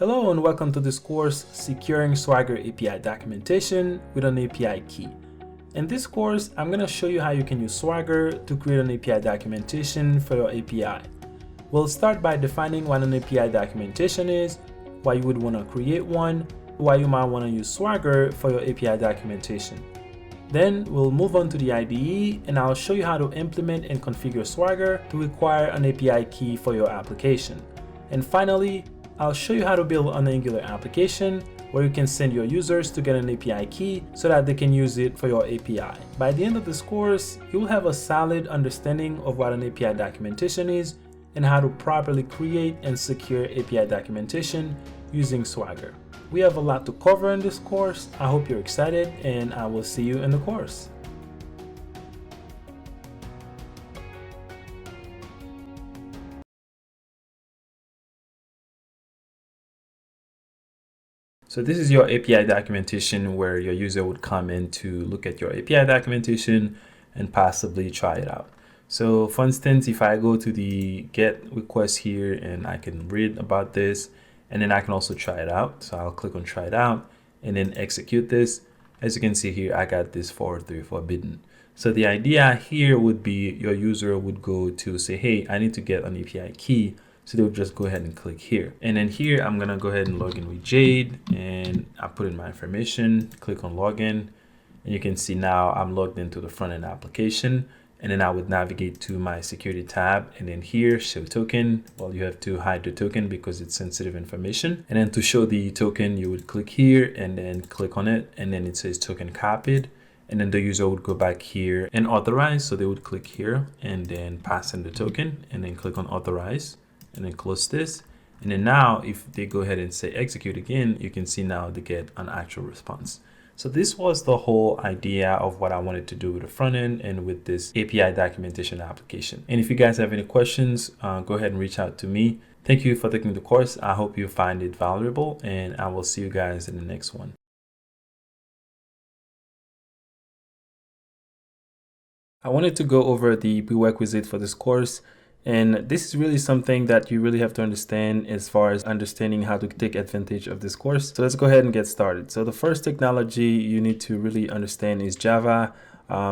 Hello and welcome to this course, Securing Swagger API Documentation with an API Key. In this course, I'm going to show you how you can use Swagger to create an API documentation for your API. We'll start by defining what an API documentation is, why you would want to create one, why you might want to use Swagger for your API documentation. Then we'll move on to the IDE and I'll show you how to implement and configure Swagger to require an API key for your application. And finally, I'll show you how to build an Angular application where you can send your users to get an API key so that they can use it for your API. By the end of this course, you'll have a solid understanding of what an API documentation is and how to properly create and secure API documentation using Swagger. We have a lot to cover in this course. I hope you're excited and I will see you in the course. So this is your API documentation where your user would come in to look at your API documentation and possibly try it out. So for instance, if I go to the get request here and I can read about this, and then I can also try it out. So I'll click on try it out and then execute this. As you can see here, I got this 403 forbidden. So the idea here would be your user would go to say, hey, I need to get an API key. So they'll just go ahead and click here. And then here, I'm gonna go ahead and log in with Jade and I put in my information, click on login. And you can see now I'm logged into the front end application. And then I would navigate to my security tab and then here show token. Well, you have to hide the token because it's sensitive information. And then to show the token, you would click here and then click on it. And then it says token copied. And then the user would go back here and authorize. So they would click here and then pass in the token and then click on authorize and then close this. And then now if they go ahead and say execute again, you can see now they get an actual response. So this was the whole idea of what I wanted to do with the front end and with this API documentation application. And if you guys have any questions, go ahead and reach out to me. Thank you for taking the course. I hope you find it valuable and I will see you guys in the next one. I wanted to go over the prerequisite for this course. And this is really something that you really have to understand as far as understanding how to take advantage of this course. So let's go ahead and get started. So the first technology you need to really understand is Java,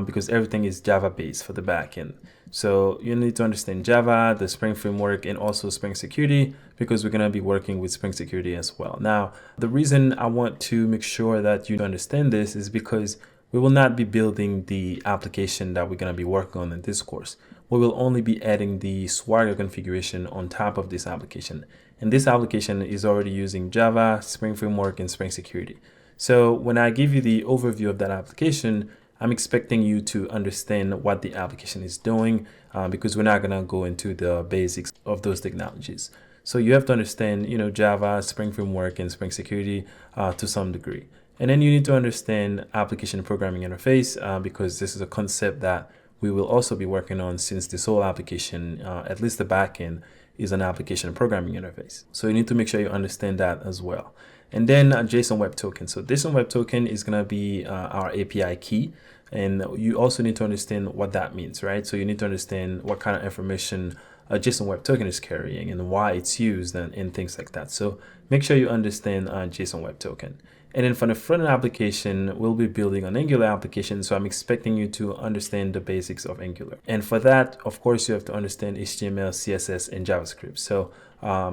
because everything is Java based for the backend. So you need to understand Java, the Spring Framework, and also Spring Security, because we're going to be working with Spring Security as well. Now, the reason I want to make sure that you understand this is because we will not be building the application that we're going to be working on in this course. We will only be adding the Swagger configuration on top of this application. And this application is already using Java, Spring Framework, and Spring Security. So when I give you the overview of that application, I'm expecting you to understand what the application is doing because we're not going to go into the basics of those technologies. So you have to understand, Java, Spring Framework, and Spring Security to some degree. And then you need to understand application programming interface because this is a concept that we will also be working on since this whole application, at least the backend, is an application programming interface. So you need to make sure you understand that as well. And then JSON Web Token. So JSON Web Token is going to be our API key. And you also need to understand what that means, right? So you need to understand what kind of information a JSON Web Token is carrying and why it's used and things like that. So make sure you understand JSON Web Token. And then for the front-end application, we'll be building an Angular application. So I'm expecting you to understand the basics of Angular. And for that, of course, you have to understand HTML, CSS, and JavaScript. So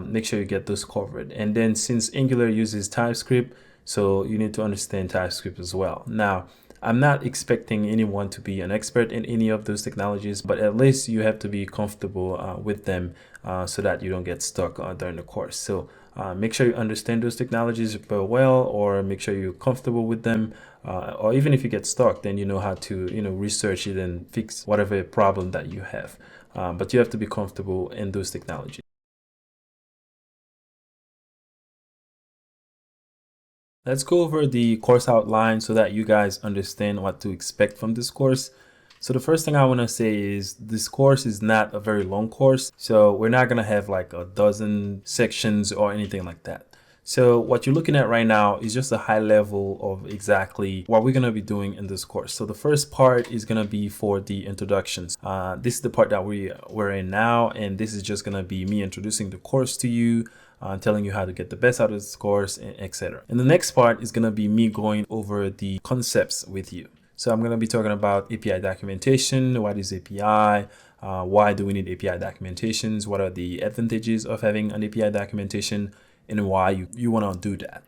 make sure you get those covered. And then since Angular uses TypeScript, so you need to understand TypeScript as well. Now, I'm not expecting anyone to be an expert in any of those technologies, but at least you have to be comfortable with them so that you don't get stuck during the course. So make sure you understand those technologies well, or make sure you're comfortable with them. Or even if you get stuck, then you know how to research it and fix whatever problem that you have. But you have to be comfortable in those technologies. Let's go over the course outline so that you guys understand what to expect from this course. So the first thing I want to say is this course is not a very long course. So we're not going to have like a dozen sections or anything like that. So what you're looking at right now is just a high level of exactly what we're going to be doing in this course. So the first part is going to be for the introductions. This is the part that we're in now, and this is just going to be me introducing the course to you, telling you how to get the best out of this course, etc. And the next part is going to be me going over the concepts with you. So I'm going to be talking about API documentation. What is API? Why do we need API documentations? What are the advantages of having an API documentation, and why you want to do that?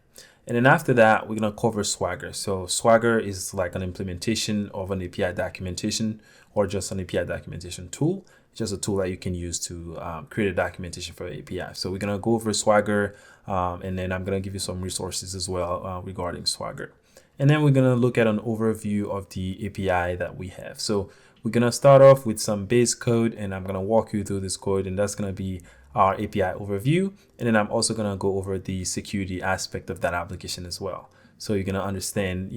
And then after that, we're going to cover Swagger. So Swagger is like an implementation of an API documentation, or just an API documentation tool. It's just a tool that you can use to create a documentation for API. So we're going to go over Swagger, and then I'm going to give you some resources as well regarding Swagger. And then we're going to look at an overview of the API that we have. So we're going to start off with some base code, and I'm going to walk you through this code, and that's going to be our API overview. And then I'm also going to go over the security aspect of that application as well. So you're going to understand,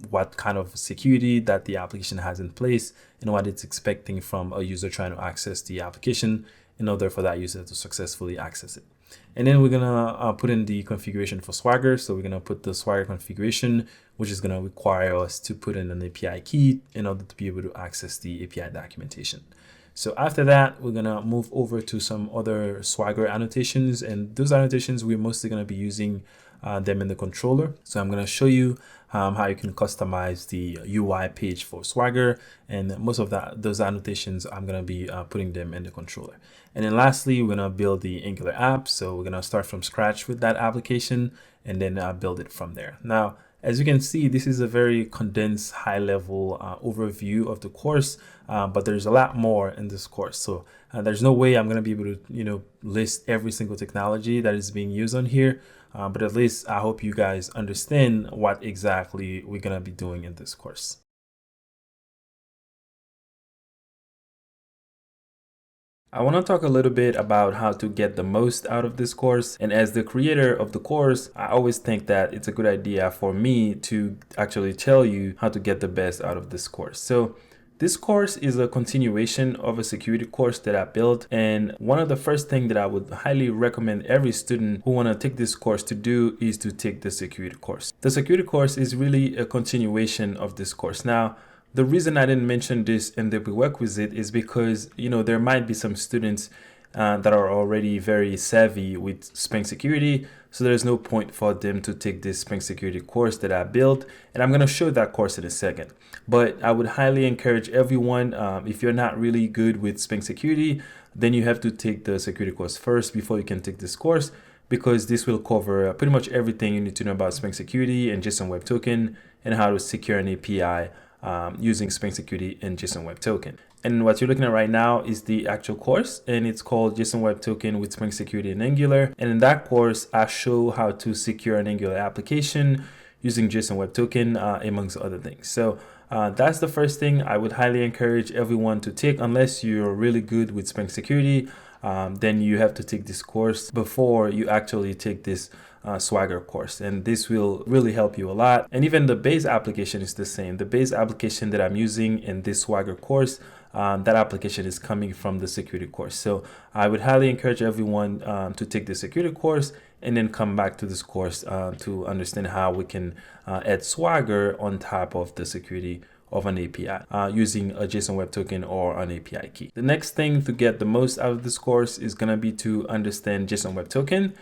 what kind of security that the application has in place and what it's expecting from a user trying to access the application in order for that user to successfully access it. And then we're gonna put in the configuration for Swagger. So we're gonna put the Swagger configuration, which is gonna require us to put in an API key in order to be able to access the API documentation. So after that, we're gonna move over to some other Swagger annotations, and those annotations we're mostly gonna be using them in the controller. So I'm gonna show you how you can customize the UI page for Swagger, and most of those annotations I'm gonna be putting them in the controller. And then lastly, we're gonna build the Angular app. So we're gonna start from scratch with that application and then build it from there. Now, as you can see, this is a very condensed, high-level overview of the course, but there's a lot more in this course. So there's no way I'm going to be able to, list every single technology that is being used on here. But at least I hope you guys understand what exactly we're going to be doing in this course. I want to talk a little bit about how to get the most out of this course. And as the creator of the course, I always think that it's a good idea for me to actually tell you how to get the best out of this course. So this course is a continuation of a security course that I built. And one of the first things that I would highly recommend every student who want to take this course to do is to take the security course. The security course is really a continuation of this course. Now, the reason I didn't mention this in the prerequisite is because, there might be some students that are already very savvy with Spring Security. So there's no point for them to take this Spring Security course that I built. And I'm going to show that course in a second. But I would highly encourage everyone, if you're not really good with Spring Security, then you have to take the security course first before you can take this course, because this will cover pretty much everything you need to know about Spring Security and JSON Web Token and how to secure an API using Spring Security and JSON Web Token. And what you're looking at right now is the actual course, and it's called JSON Web Token with Spring Security and Angular. And in that course, I show how to secure an Angular application using JSON Web Token, amongst other things. So that's the first thing I would highly encourage everyone to take. Unless you're really good with Spring Security, then you have to take this course before you actually take this Swagger course, and this will really help you a lot. And even the base application is the same. The base application that I'm using in this Swagger course, that application is coming from the security course. So I would highly encourage everyone to take the security course and then come back to this course to understand how we can add Swagger on top of the security of an API using a JSON Web Token or an API key. The next thing to get the most out of this course is going to be to understand JSON Web Token,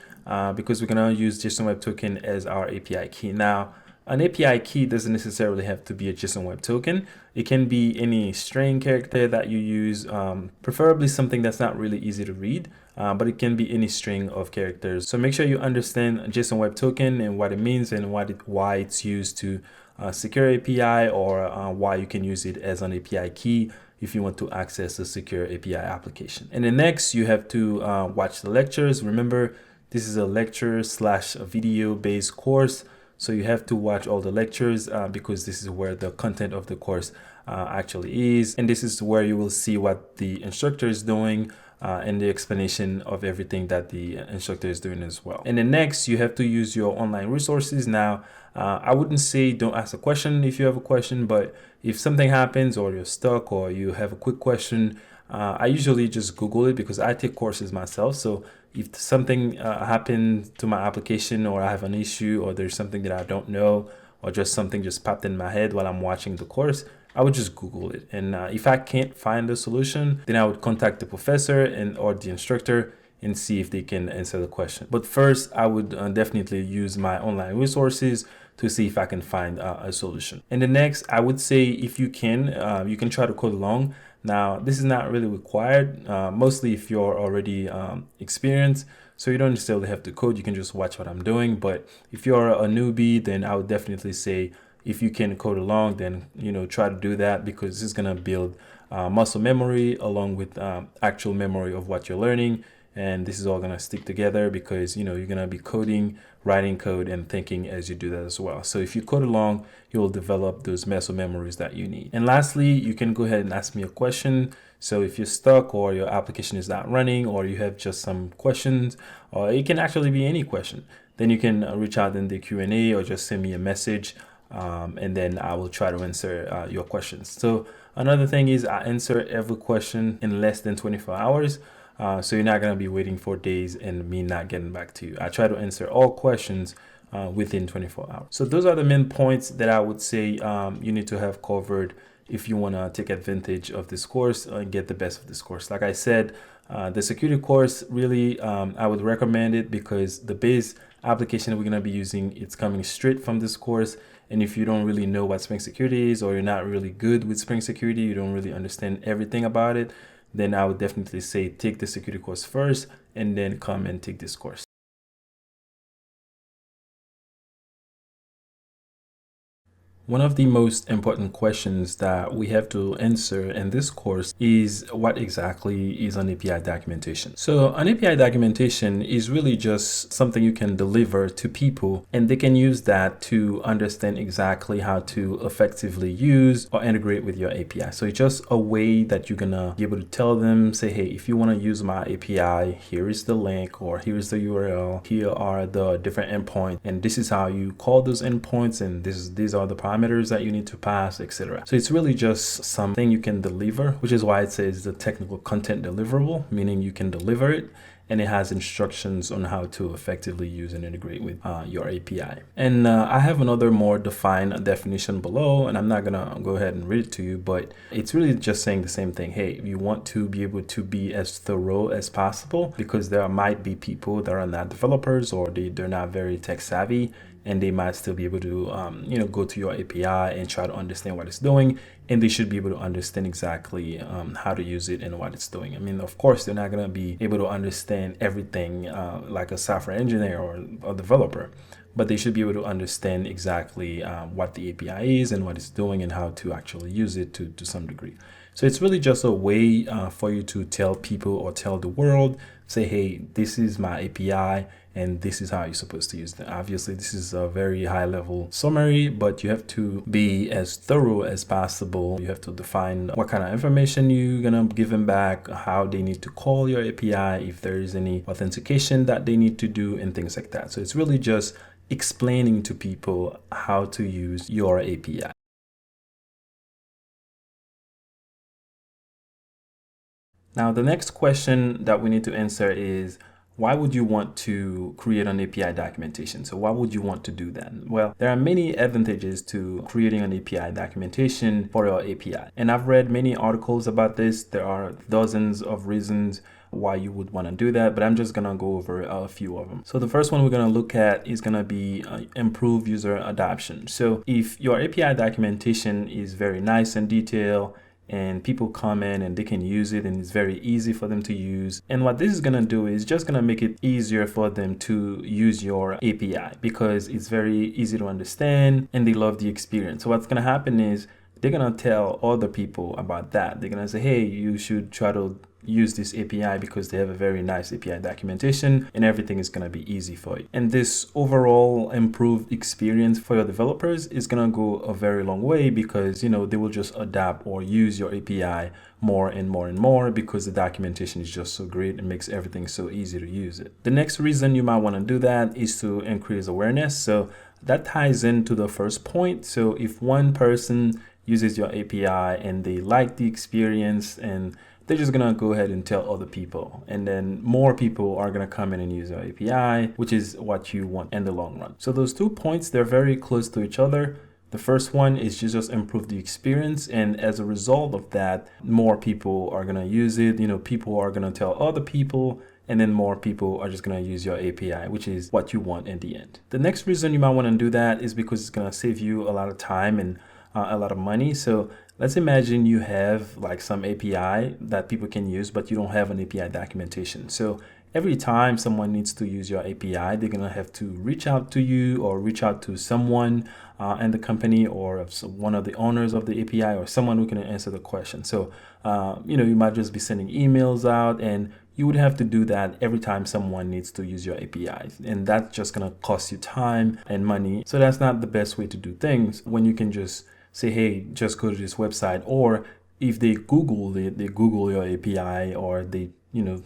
because we're going to use JSON Web Token as our API key. Now, an API key doesn't necessarily have to be a JSON Web Token. It can be any string character that you use, preferably something that's not really easy to read, but it can be any string of characters. So make sure you understand JSON Web Token and what it means and why it's used to secure API, or why you can use it as an API key if you want to access a secure API application. And then next, you have to watch the lectures. Remember, this is a lecture/video based course. So you have to watch all the lectures because this is where the content of the course actually is. And this is where you will see what the instructor is doing and the explanation of everything that the instructor is doing as well. And then next, you have to use your online resources. Now, I wouldn't say don't ask a question if you have a question, but if something happens or you're stuck or you have a quick question, I usually just Google it because I take courses myself. So if something happened to my application, or I have an issue, or there's something that I don't know, or just something just popped in my head while I'm watching the course, I would just Google it. And if I can't find the solution, then I would contact the professor or the instructor and see if they can answer the question. But first, I would definitely use my online resources to see if I can find a solution. And the next, I would say, if you can try to code along. Now, this is not really required, mostly if you're already experienced. So you don't necessarily have to code, you can just watch what I'm doing. But if you're a newbie, then I would definitely say, if you can code along, then try to do that, because this is gonna build muscle memory along with actual memory of what you're learning. And this is all gonna stick together, because you're gonna be coding, writing code, and thinking as you do that as well. So if you code along, you'll develop those muscle memories that you need. And lastly, you can go ahead and ask me a question. So if you're stuck, or your application is not running, or you have just some questions, or it can actually be any question, then you can reach out in the Q&A, or just send me a message, and then I will try to answer your questions. So another thing is, I answer every question in less than 24 hours. So you're not going to be waiting for days and me not getting back to you. I try to answer all questions within 24 hours. So those are the main points that I would say you need to have covered if you want to take advantage of this course and get the best of this course. Like I said, the security course, really, I would recommend it, because the base application we're going to be using, it's coming straight from this course. And if you don't really know what Spring Security is, or you're not really good with Spring Security, you don't really understand everything about it, then I would definitely say take the security course first, and then come and take this course. One of the most important questions that we have to answer in this course is, what exactly is an API documentation? So an API documentation is really just something you can deliver to people, and they can use that to understand exactly how to effectively use or integrate with your API. So it's just a way that you're gonna be able to tell them, say, hey, if you want to use my API, here is the link, or here is the URL, here are the different endpoints, and this is how you call those endpoints, and these are the parameters that you need to pass, etc. So it's really just something you can deliver, which is why it says the technical content deliverable, meaning you can deliver it, and it has instructions on how to effectively use and integrate with your API. And I have another more defined definition below, and I'm not gonna go ahead and read it to you, but it's really just saying the same thing. Hey, you want to be able to be as thorough as possible, because there might be people that are not developers, or they're not very tech savvy, and they might still be able to go to your API and try to understand what it's doing, and they should be able to understand exactly how to use it and what it's doing. I mean, of course, they're not going to be able to understand everything like a software engineer or a developer, but they should be able to understand exactly what the API is and what it's doing, and how to actually use it to some degree. So it's really just a way for you to tell people, or tell the world, say, hey, this is my API, and this is how you're supposed to use it. Obviously, this is a very high level summary, but you have to be as thorough as possible. You have to define what kind of information you're gonna give them back, how they need to call your API, if there is any authentication that they need to do, and things like that. So it's really just explaining to people how to use your API. Now, the next question that we need to answer is, why would you want to create an API documentation? So why would you want to do that? Well, there are many advantages to creating an API documentation for your API. And I've read many articles about this. There are dozens of reasons why you would want to do that, but I'm just gonna go over a few of them. So the first one we're gonna look at is gonna be improve user adoption. So if your API documentation is very nice and detailed, and people come in and they can use it, and it's very easy for them to use, and what this is going to do is just going to make it easier for them to use your API, because it's very easy to understand and they love the experience. So what's going to happen is they're going to tell other people about that. They're going to say, hey, you should try to use this API, because they have a very nice API documentation, and everything is going to be easy for you. And this overall improved experience for your developers is going to go a very long way, because they will just adapt or use your API more and more and more, because the documentation is just so great. It makes everything so easy to use it. The next reason you might want to do that is to increase awareness. So that ties into the first point. So if one person uses your API and they like the experience and they're just gonna go ahead and tell other people, and then more people are gonna come in and use your API, which is what you want in the long run. So those 2 points, they're very close to each other. The first one is just improve the experience, and as a result of that, more people are gonna use it. People are gonna tell other people, and then more people are just gonna use your API, which is what you want in the end. The next reason you might want to do that is because it's gonna save you a lot of time and a lot of money. So let's imagine you have like some API that people can use, but you don't have an API documentation. So every time someone needs to use your API, they're gonna have to reach out to you or reach out to someone in the company, or one of the owners of the API, or someone who can answer the question. So you might just be sending emails out, and you would have to do that every time someone needs to use your API, and that's just gonna cost you time and money. So that's not the best way to do things, when you can just say, hey, just go to this website. Or if they Google it, they Google your API, or they,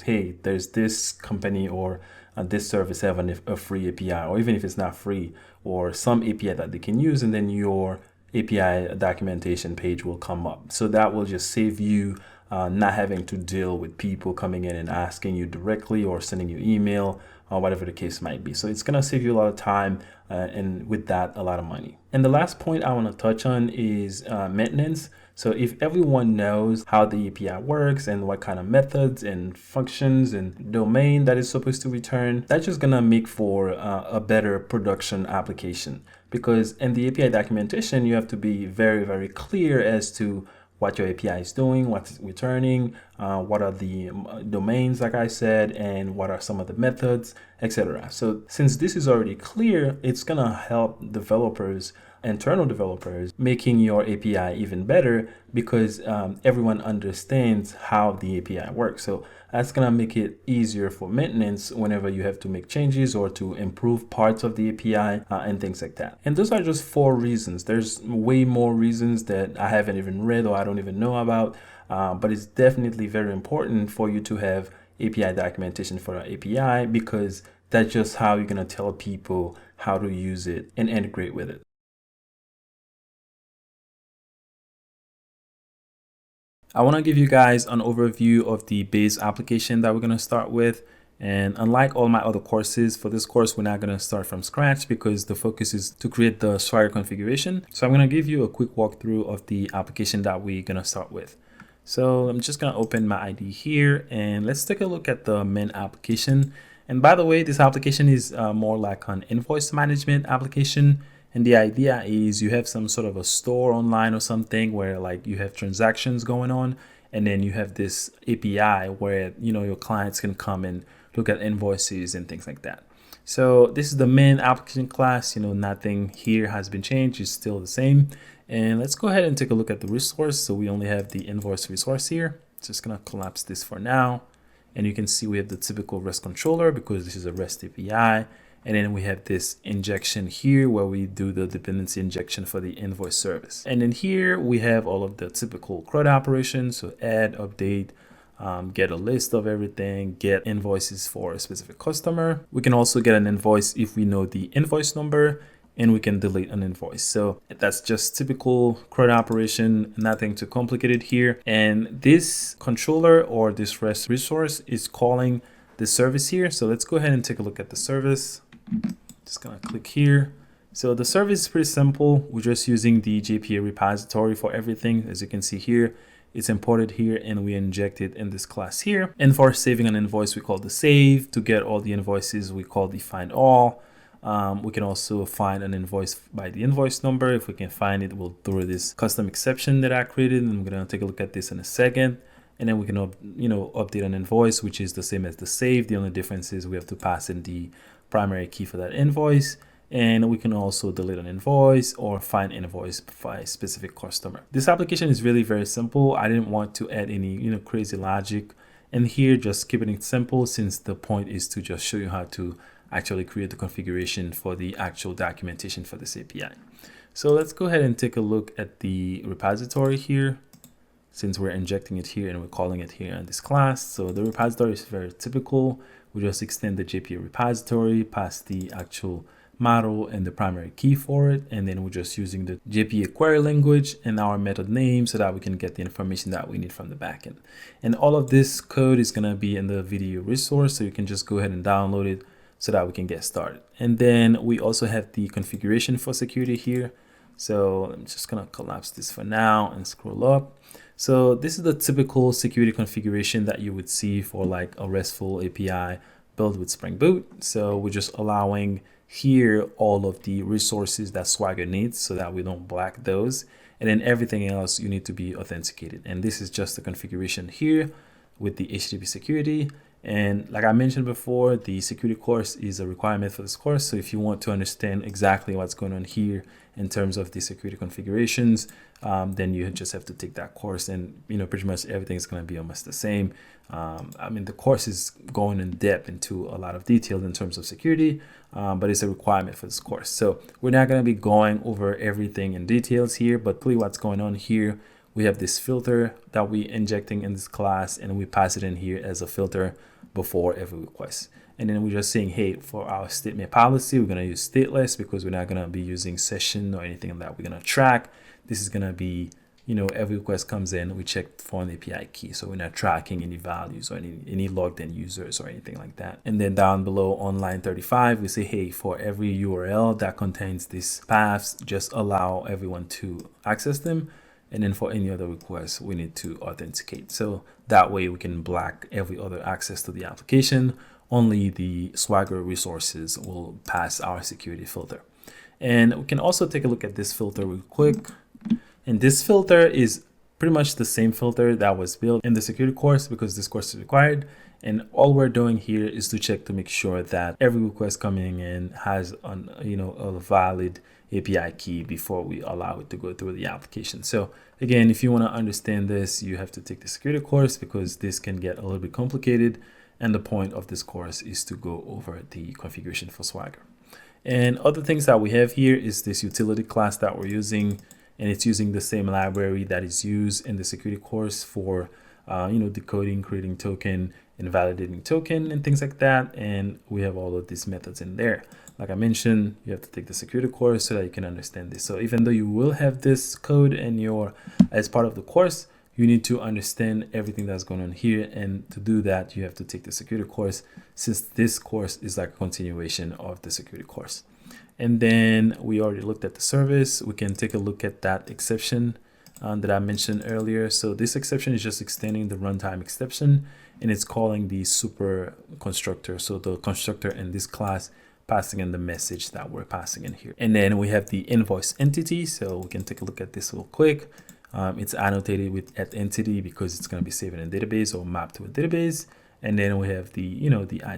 hey, there's this company or this service having a free API, or even if it's not free, or some API that they can use, and then your API documentation page will come up. So that will just save you not having to deal with people coming in and asking you directly, or sending you email, or whatever the case might be. So it's gonna save you a lot of time, and with that, a lot of money. And the last point I want to touch on is maintenance. So if everyone knows how the API works and what kind of methods and functions and domain that is supposed to return, that's just gonna make for a better production application. Because in the API documentation, you have to be very, very clear as to what your API is doing, what's returning, what are the domains, like I said, and what are some of the methods, etc. So since this is already clear, it's gonna help developers, internal developers, making your API even better, because everyone understands how the API works. So that's gonna make it easier for maintenance whenever you have to make changes or to improve parts of the API and things like that. And those are just 4 reasons. There's way more reasons that I haven't even read or I don't even know about, but it's definitely very important for you to have API documentation for an API, because that's just how you're gonna tell people how to use it and integrate with it. I want to give you guys an overview of the base application that we're going to start with. And unlike all my other courses, for this course, we're not going to start from scratch, because the focus is to create the Swagger configuration. So I'm going to give you a quick walkthrough of the application that we're going to start with. So I'm just going to open my IDE here, and let's take a look at the main application. And by the way, this application is more like an invoice management application. And the idea is you have some sort of a store online or something where like you have transactions going on, and then you have this API where your clients can come and look at invoices and things like that. So this is the main application class. Nothing here has been changed, it's still the same. And let's go ahead and take a look at the resource. So we only have the invoice resource here. Just gonna collapse this for now. And you can see we have the typical REST controller, because this is a REST API. And then we have this injection here where we do the dependency injection for the invoice service. And then here we have all of the typical CRUD operations. So add, update, get a list of everything, get invoices for a specific customer. We can also get an invoice if we know the invoice number, and we can delete an invoice. So that's just typical CRUD operation, nothing too complicated here. And this controller, or this REST resource, is calling the service here. So let's go ahead and take a look at the service. Just gonna click here. So the service is pretty simple. We're just using the JPA repository for everything. As you can see here, it's imported here, and we inject it in this class here. And for saving an invoice, we call the save. To get all the invoices, we call the find all. We can also find an invoice by the invoice number. If we can find it, we'll throw this custom exception that I created, and we're gonna take a look at this in a second. And then we can update an invoice, which is the same as the save. The only difference is we have to pass in the primary key for that invoice. And we can also delete an invoice or find invoice by a specific customer. This application is really very simple. I didn't want to add any crazy logic in here, just keeping it simple, since the point is to just show you how to actually create the configuration for the actual documentation for this API. So let's go ahead and take a look at the repository here, since we're injecting it here and we're calling it here in this class. So the repository is very typical. We just extend the JPA repository past the actual model and the primary key for it. And then we're just using the JPA query language and our method name so that we can get the information that we need from the backend. And all of this code is going to be in the video resource, so you can just go ahead and download it so that we can get started. And then we also have the configuration for security here. So I'm just going to collapse this for now and scroll up. So this is the typical security configuration that you would see for like a RESTful API built with Spring Boot. So we're just allowing here all of the resources that Swagger needs so that we don't black those. And then everything else you need to be authenticated. And this is just the configuration here with the HTTP security. And like I mentioned before, the security course is a requirement for this course. So if you want to understand exactly what's going on here in terms of the security configurations, then you just have to take that course, and pretty much everything is going to be almost the same. I mean, the course is going in depth into a lot of detail in terms of security, but it's a requirement for this course. So we're not going to be going over everything in details here, but really what's going on here, we have this filter that we're injecting in this class, and we pass it in here as a filter before every request. And then we're just saying, hey, for our statement policy, we're going to use stateless because we're not going to be using session or anything like that. We're going to track. This is going to be, every request comes in, we check for an API key. So we're not tracking any values or any logged in users or anything like that. And then down below on line 35, we say, hey, for every URL that contains these paths, just allow everyone to access them. And then for any other requests, we need to authenticate. So that way we can block every other access to the application. Only the Swagger resources will pass our security filter. And we can also take a look at this filter real quick. And this filter is pretty much the same filter that was built in the security course because this course is required. And all we're doing here is to check to make sure that every request coming in has a valid API key before we allow it to go through the application. So again, if you want to understand this, you have to take the security course because this can get a little bit complicated. And the point of this course is to go over the configuration for Swagger. And other things that we have here is this utility class that we're using, and it's using the same library that is used in the security course for decoding, creating token, and validating token and things like that. And we have all of these methods in there. Like I mentioned, you have to take the security course so that you can understand this. So even though you will have this code as part of the course, you need to understand everything that's going on here. And to do that, you have to take the security course, since this course is like a continuation of the security course. And then we already looked at the service. We can take a look at that exception that I mentioned earlier. So this exception is just extending the runtime exception, and it's calling the super constructor. So the constructor in this class passing in the message that we're passing in here. And then we have the invoice entity. So we can take a look at this real quick. It's annotated with @entity because it's going to be saved in a database or mapped to a database. And then we have the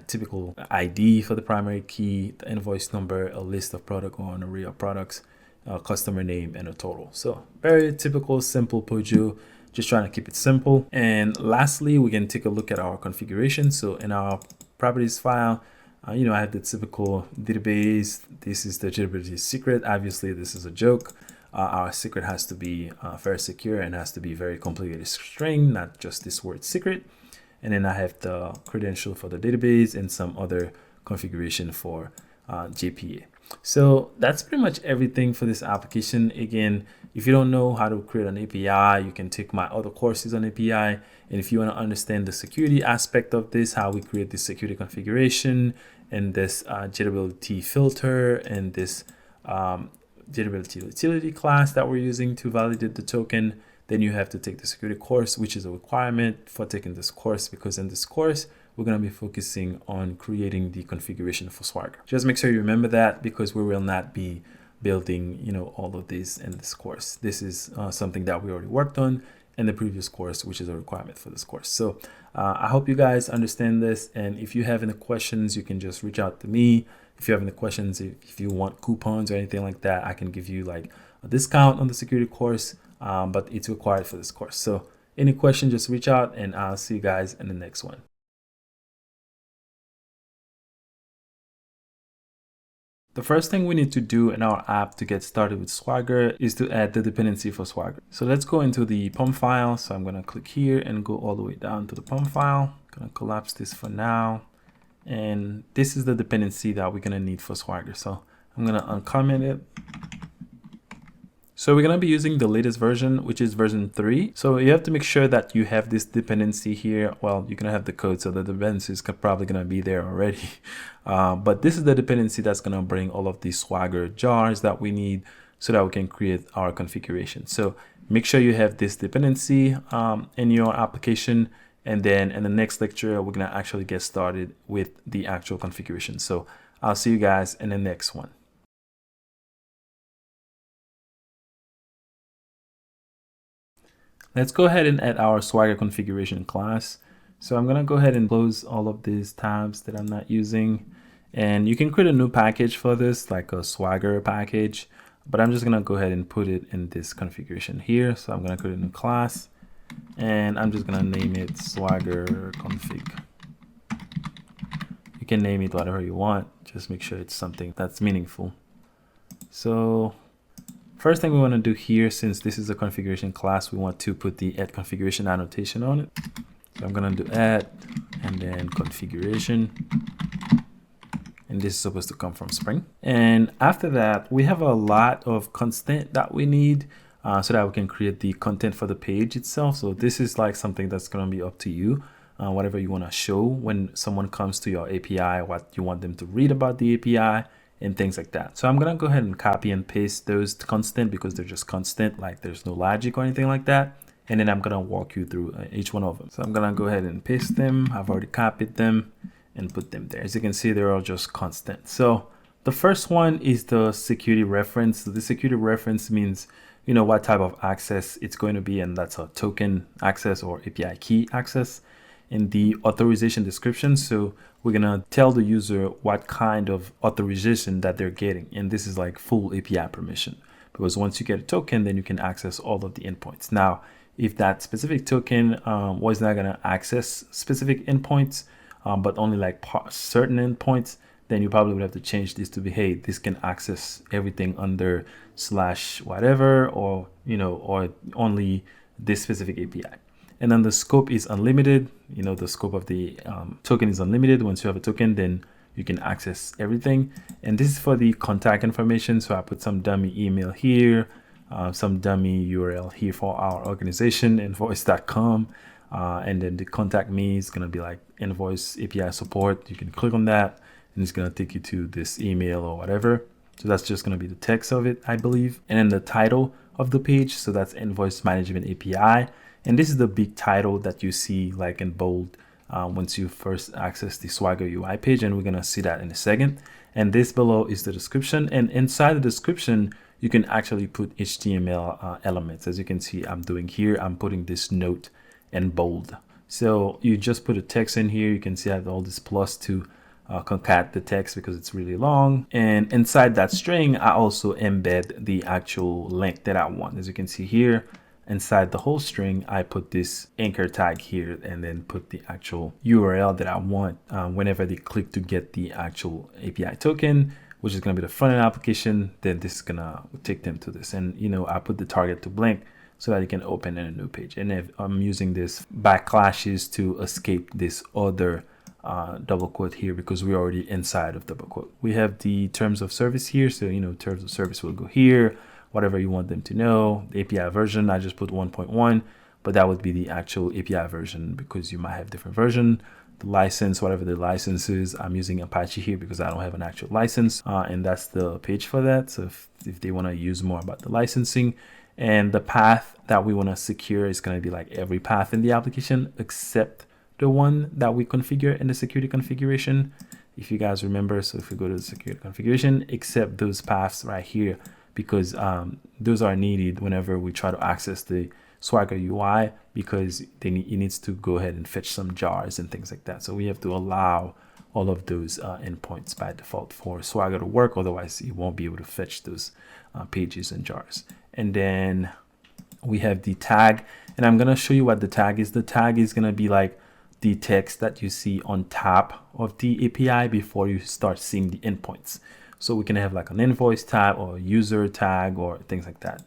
typical ID for the primary key, the invoice number, a list of product or an array of products, a customer name, and a total. So very typical, simple Pojo, just trying to keep it simple. And lastly, we can take a look at our configuration. So in our properties file, I have the typical database. This is the JWT secret. Obviously, this is a joke. Our secret has to be very secure and has to be very completely string, not just this word secret. And then I have the credential for the database and some other configuration for JPA. So that's pretty much everything for this application. Again, if you don't know how to create an API, you can take my other courses on API. And if you want to understand the security aspect of this, how we create this security configuration and this JWT filter and this JWT utility class that we're using to validate the token, then you have to take the security course, which is a requirement for taking this course, because in this course, we're going to be focusing on creating the configuration for Swagger. Just make sure you remember that, because we will not be building, all of this in this course. This is something that we already worked on in the previous course, which is a requirement for this course. So I hope you guys understand this. And if you have any questions, you can just reach out to me. If you have any questions, if you want coupons or anything like that, I can give you like a discount on the security course, but it's required for this course. So any question, just reach out, and I'll see you guys in the next one. The first thing we need to do in our app to get started with Swagger is to add the dependency for Swagger. So let's go into the POM file. So I'm going to click here and go all the way down to the POM file. I'm going to collapse this for now. And this is the dependency that we're going to need for Swagger. So I'm gonna uncomment it. So we're going to be using the latest version, which is version 3. So you have to make sure that you have this dependency here. Well, you're going to have the code, so the dependency is probably going to be there already. But this is the dependency that's going to bring all of these Swagger jars that we need so that we can create our configuration. So make sure you have this dependency in your application. And then in the next lecture, we're going to actually get started with the actual configuration. So I'll see you guys in the next one. Let's go ahead and add our Swagger configuration class. So I'm gonna go ahead and close all of these tabs that I'm not using. And you can create a new package for this, like a Swagger package, but I'm just gonna go ahead and put it in this configuration here. So I'm gonna create a new class and I'm just gonna name it Swagger config. You can name it whatever you want, just make sure it's something that's meaningful. So first thing we want to do here, since this is a configuration class, we want to put the add configuration annotation on it. So I'm going to do add and then configuration. And this is supposed to come from Spring. And after that, we have a lot of constant that we need so that we can create the content for the page itself. So this is like something that's going to be up to you. Whatever you want to show when someone comes to your API, what you want them to read about the API, and things like that. So I'm gonna go ahead and copy and paste those constant because they're just constant, like there's no logic or anything like that. And then I'm gonna walk you through each one of them. So I'm gonna go ahead and paste them. I've already copied them and put them there. As you can see, they're all just constant. So the first one is the security reference. So the security reference means, you know, what type of access it's going to be, and that's a token access or API key access. In the authorization description, so we're gonna tell the user what kind of authorization that they're getting, and this is like full API permission, because once you get a token, then you can access all of the endpoints. Now, if that specific token was not gonna access specific endpoints, but only like certain endpoints, then you probably would have to change this to be, hey, this can access everything under / whatever, or you know, or only this specific API. And then the scope is unlimited. You know, the scope of the token is unlimited. Once you have a token, then you can access everything. And this is for the contact information. So I put some dummy email here, some dummy URL here for our organization, invoice.com. And then the contact me is going to be like invoice API support. You can click on that and it's going to take you to this email or whatever. So that's just going to be the text of it, I believe. And then the title of the page. So that's invoice management API. And this is the big title that you see like in bold once you first access the Swagger UI page, and we're gonna see that in a second. And this below is the description, and inside the description you can actually put HTML elements. As you can see, I'm doing here, I'm putting this note in bold. So you just put a text in here. You can see I have all this plus to concat the text because it's really long, and inside that string I also embed the actual length that I want. As you can see here, inside the whole string, I put this anchor tag here and then put the actual URL that I want whenever they click to get the actual API token, which is going to be the front end application. Then this is going to take them to this. And, you know, I put the target to blank so that you can open in a new page. And if I'm using this backlashes to escape this other double quote here because we're already inside of double quote. We have the terms of service here. So, you know, terms of service will go here. Whatever you want them to know. The API version, I just put 1.1, but that would be the actual API version because you might have different version. The license, whatever the license is, I'm using Apache here because I don't have an actual license, and that's the page for that. So if they want to use more about the licensing, and the path that we want to secure is going to be like every path in the application except the one that we configure in the security configuration. If you guys remember, so if we go to the security configuration, except those paths right here, because those are needed whenever we try to access the Swagger UI, because it needs to go ahead and fetch some jars and things like that. So we have to allow all of those endpoints by default for Swagger to work. Otherwise, it won't be able to fetch those pages and jars. And then we have the tag, and I'm going to show you what the tag is. The tag is going to be like the text that you see on top of the API before you start seeing the endpoints. So we can have like an invoice tag or user tag or things like that.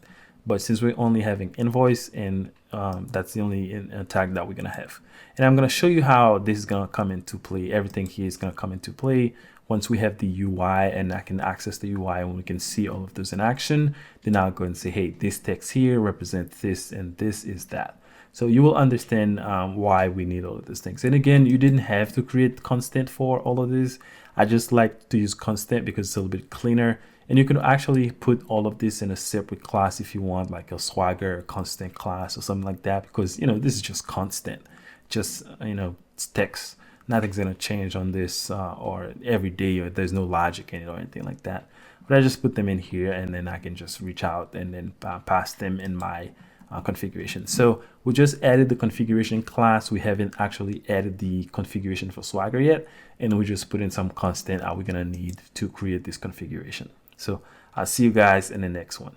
But since we're only having invoice, and that's the only tag that we're going to have. And I'm going to show you how this is going to come into play. Everything here is going to come into play once we have the UI and I can access the UI and we can see all of those in action, then I'll go and say, hey, this text here represents this and this is that. So you will understand why we need all of these things. And again, you didn't have to create constant for all of this. I just like to use constant because it's a little bit cleaner. And you can actually put all of this in a separate class if you want, like a Swagger constant class or something like that, because, you know, this is just constant, just, you know, it's text. Nothing's going to change on this or every day, or there's no logic in it or anything like that. But I just put them in here and then I can just reach out and then pass them in my configuration. So we just added the configuration class. We haven't actually added the configuration for Swagger yet. And we just put in some constant we're going to need to create this configuration. So I'll see you guys in the next one.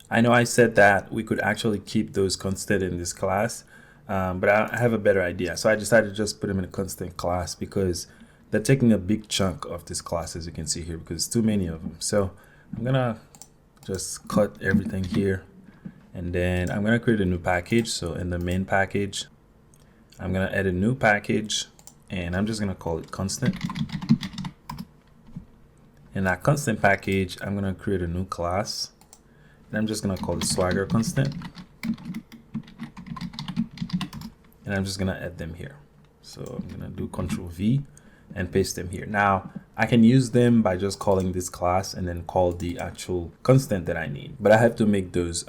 I know I said that we could actually keep those constant in this class, but I have a better idea. So I decided to just put them in a constant class because they're taking a big chunk of this class, as you can see here, because too many of them. So I'm gonna just cut everything here, and then I'm gonna create a new package. So in the main package, I'm gonna add a new package, and I'm just gonna call it constant. In that constant package, I'm gonna create a new class, and I'm just gonna call it Swagger constant, and I'm just gonna add them here. So I'm gonna do Control V and paste them here. Now I can use them by just calling this class and then call the actual constant that I need, but I have to make those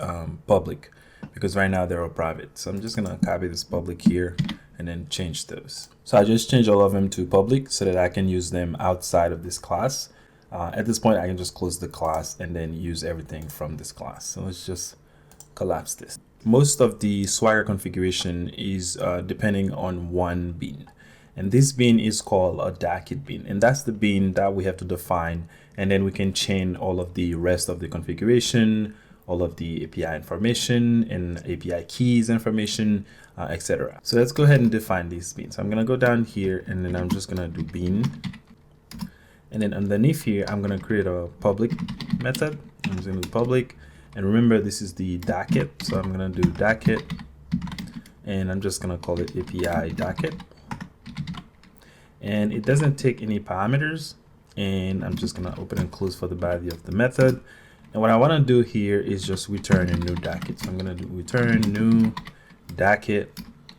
public because right now they're all private. So I'm just gonna copy this public here and then change those. So I just change all of them to public so that I can use them outside of this class. At this point I can just close the class and then use everything from this class. So let's just collapse this. Most of the Swagger configuration is depending on one bean. And this bean is called a Dakit bean, and that's the bean that we have to define, and then we can chain all of the rest of the configuration, all of the API information and API keys information, etc. So let's go ahead and define these beans. I'm gonna go down here and then I'm just gonna do bean, and then underneath here I'm gonna create a public method. I'm just gonna do public, and remember this is the Dakit, so I'm gonna do Dakit, and I'm just gonna call it API Dakit. And it doesn't take any parameters, and I'm just gonna open and close for the body of the method. And what I want to do here is just return a new Dakit. So I'm gonna do return new Dakit,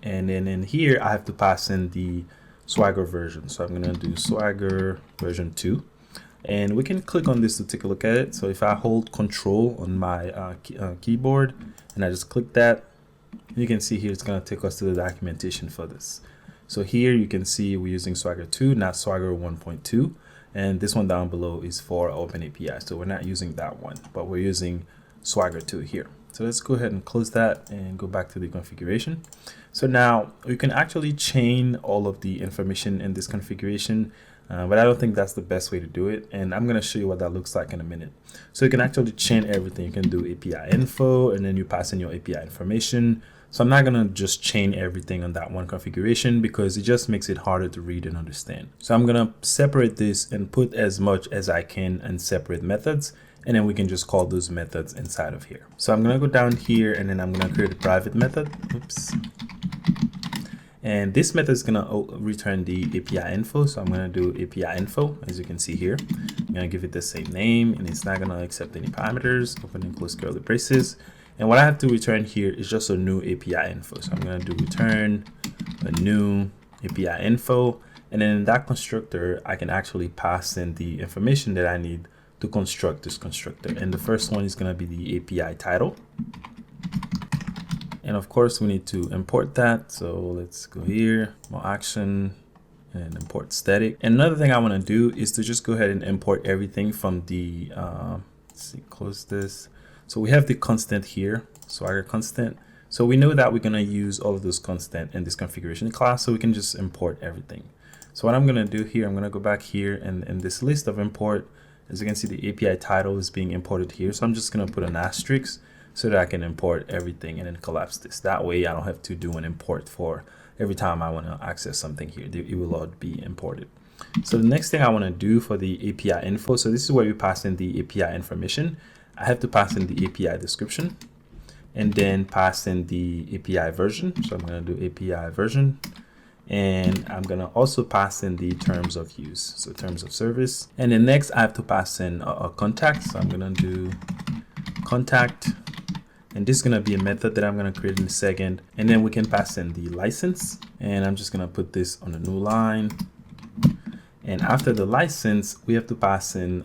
and then in here I have to pass in the Swagger version. So I'm gonna do Swagger version 2, and we can click on this to take a look at it. So if I hold Control on my keyboard and I just click that, you can see here it's gonna take us to the documentation for this. So here you can see we're using Swagger 2, not Swagger 1.2. And this one down below is for Open API. So we're not using that one, but we're using Swagger 2 here. So let's go ahead and close that and go back to the configuration. So now we can actually chain all of the information in this configuration, but I don't think that's the best way to do it. And I'm going to show you what that looks like in a minute. So you can actually chain everything. You can do API info, and then you pass in your API information. So I'm not going to just chain everything on that one configuration because it just makes it harder to read and understand. So I'm going to separate this and put as much as I can in separate methods, and then we can just call those methods inside of here. So I'm going to go down here and then I'm going to create a private method. Oops. And this method is going to return the API info. So I'm going to do API info, as you can see here. I'm going to give it the same name, and it's not going to accept any parameters. Open and close curly braces. And what I have to return here is just a new API info. So I'm going to do return a new API info. And then in that constructor, I can actually pass in the information that I need to construct this constructor. And the first one is going to be the API title. And of course, we need to import that. So let's go here, more action, and import static. And another thing I want to do is to just go ahead and import everything from the, let's see, close this. So we have the constant here, Swagger constant. So we know that we're going to use all of those constant in this configuration class, so we can just import everything. So what I'm going to do here, I'm going to go back here, and in this list of import, as you can see, the API title is being imported here. So I'm just going to put an asterisk so that I can import everything and then collapse this. That way I don't have to do an import for every time I want to access something here. It will all be imported. So the next thing I want to do for the API info, so this is where we pass in the API information. I have to pass in the API description. and then pass in the API version. So I'm going to do API version, and I'm going to also pass in the terms of use, so terms of service. And then next I have to pass in a contact. So I'm going to do contact, and this is going to be a method that I'm going to create in a second. And then we can pass in the license, and I'm just going to put this on a new line. And after the license, we have to pass in,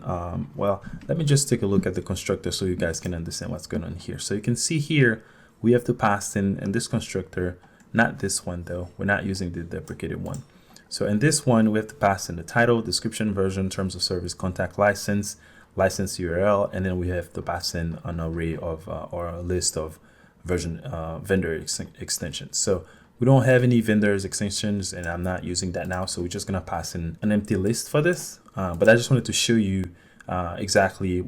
well, let me just take a look at the constructor so you guys can understand what's going on here. So you can see here, we have to pass in this constructor, not this one though. We're not using the deprecated one. So in this one, we have to pass in the title, description, version, terms of service, contact, license, license URL, and then we have to pass in an array of, or a list of version, vendor extensions. So we don't have any vendors extensions, and I'm not using that now. So we're just gonna pass in an empty list for this. But I just wanted to show you exactly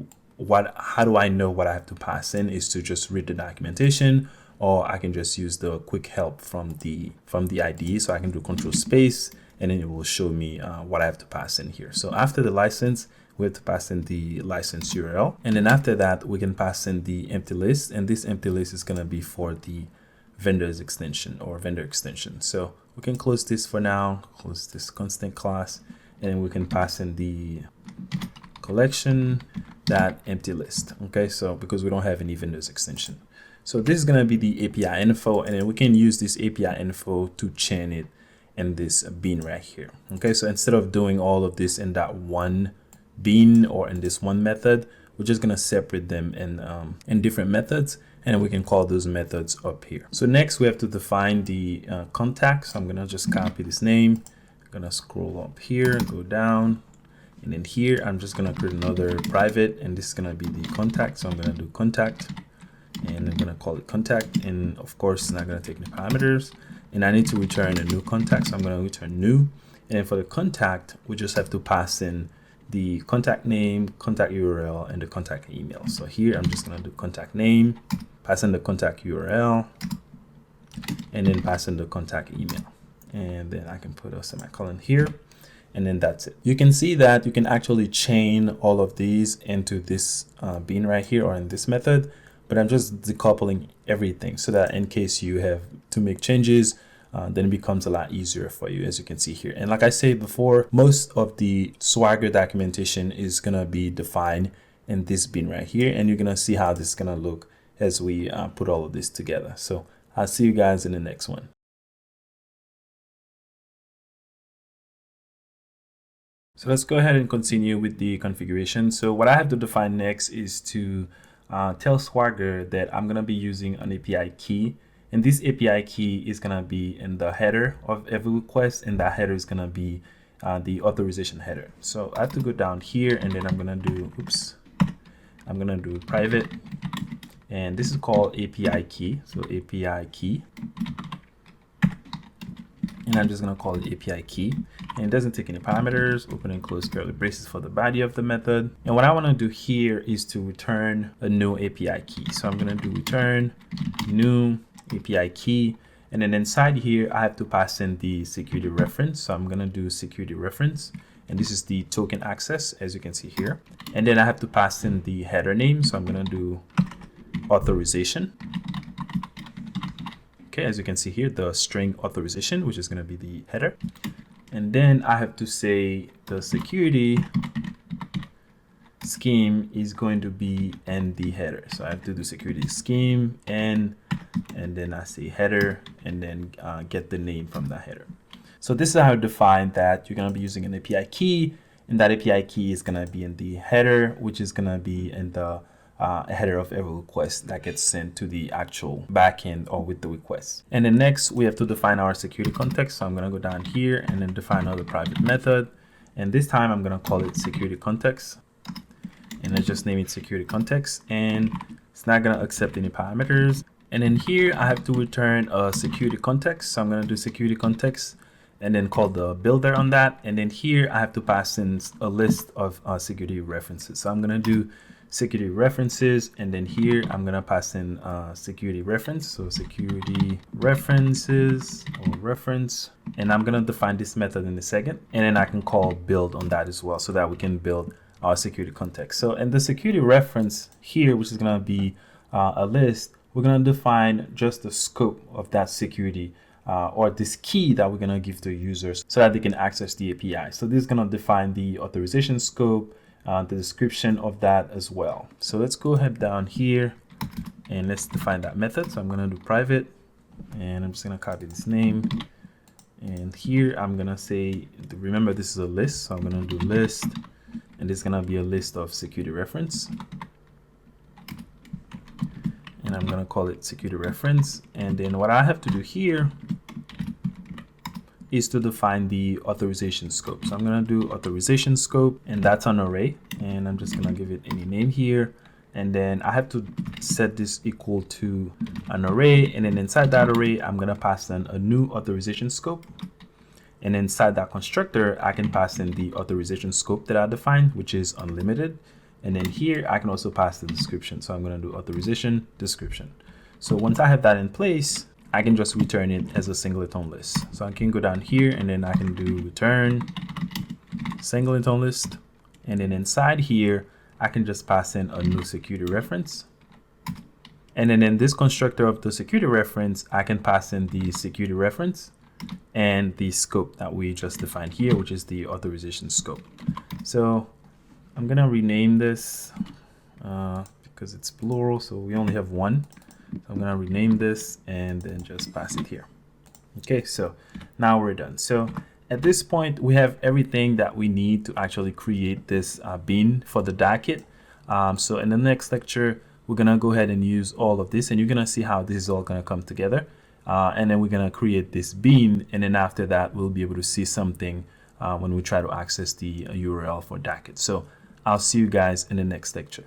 how do I know what I have to pass in is to just read the documentation, or I can just use the quick help from the IDE. So I can do control space, and then it will show me what I have to pass in here. So after the license, we have to pass in the license URL. And then after that, we can pass in the empty list. And this empty list is gonna be for the vendors extension or vendor extension. So we can close this for now, close this constant class, and we can pass in the collection that empty list. Okay, so because we don't have any vendors extension. So this is going to be the API info, and then we can use this API info to chain it in this bean right here. Okay, so instead of doing all of this in that one bean or in this one method, we're just going to separate them in different methods, and we can call those methods up here. So next we have to define the contact. So I'm going to just copy this name. I'm going to scroll up here, go down, and then here I'm just going to create another private, and this is going to be the contact. So I'm going to do contact, and I'm going to call it contact, and of course it's not going to take any parameters, and I need to return a new contact. So I'm going to return new, and then for the contact we just have to pass in the contact name, contact URL, and the contact email. So here I'm just going to do contact name, pass in the contact URL, and then pass in the contact email. And then I can put a semicolon here, and then that's it. You can see that you can actually chain all of these into this bean right here, or in this method, but I'm just decoupling everything so that in case you have to make changes, then it becomes a lot easier for you, as you can see here. And like I said before, most of the Swagger documentation is gonna be defined in this bin right here, and you're gonna see how this is gonna look as we put all of this together. So I'll see you guys in the next one. So let's go ahead and continue with the configuration. So what I have to define next is to tell Swagger that I'm gonna be using an API key. And this API key is going to be in the header of every request, and that header is going to be the authorization header. So I have to go down here, and then I'm going to do, I'm going to do private, and this is called API key. So API key, and I'm just going to call it API key, and it doesn't take any parameters, open and close curly braces for the body of the method. And what I want to do here is to return a new API key. So I'm going to do return new API key, and then inside here I have to pass in the security reference. So I'm gonna do security reference, and this is the token access, as you can see here. And then I have to pass in the header name, so I'm gonna do authorization. Okay, as you can see here, the string authorization, which is gonna be the header. And then I have to say the security scheme is going to be in the header. So I have to do security scheme and then I say header, and then get the name from the header. So this is how I define that you're going to be using an API key, and that API key is going to be in the header, which is going to be in the header of every request that gets sent to the actual backend or with the request. And then next we have to define our security context. So I'm going to go down here and then define another private method, and this time I'm going to call it security context, and let's just name it security context, and it's not going to accept any parameters. And then here I have to return a security context. So I'm going to do security context and then call the builder on that. And then here I have to pass in a list of security references. So I'm going to do security references, and then here I'm going to pass in security reference. So security references or reference, and I'm going to define this method in a second. And then I can call build on that as well, so that we can build our security context. So in the security reference here, which is going to be a list, we're going to define just the scope of that security or this key that we're going to give to users so that they can access the API. So this is going to define the authorization scope, the description of that as well. So let's go ahead down here and let's define that method. So I'm going to do private, and I'm just going to copy this name. And here I'm going to say, remember this is a list. So I'm going to do list, and this is going to be a list of security reference. And I'm going to call it security reference. And then what I have to do here is to define the authorization scope. So I'm going to do authorization scope, and that's an array. And I'm just going to give it any name here. And then I have to set this equal to an array. And then inside that array, I'm going to pass in a new authorization scope. And inside that constructor, I can pass in the authorization scope that I defined, which is unlimited. And then here, I can also pass the description. So I'm going to do authorization description. So once I have that in place, I can just return it as a singleton list. So I can go down here and then I can do return singleton list. And then inside here, I can just pass in a new security reference. And then in this constructor of the security reference, I can pass in the security reference and the scope that we just defined here, which is the authorization scope. So I'm going to rename this because it's plural, so we only have one. So I'm going to rename this and then just pass it here. Okay, so now we're done. So at this point, we have everything that we need to actually create this bean for the DAG kit. So in the next lecture, we're going to go ahead and use all of this, and you're going to see how this is all going to come together. And then we're going to create this bean. And then after that, we'll be able to see something when we try to access the URL for DAG kit. So I'll see you guys in the next lecture.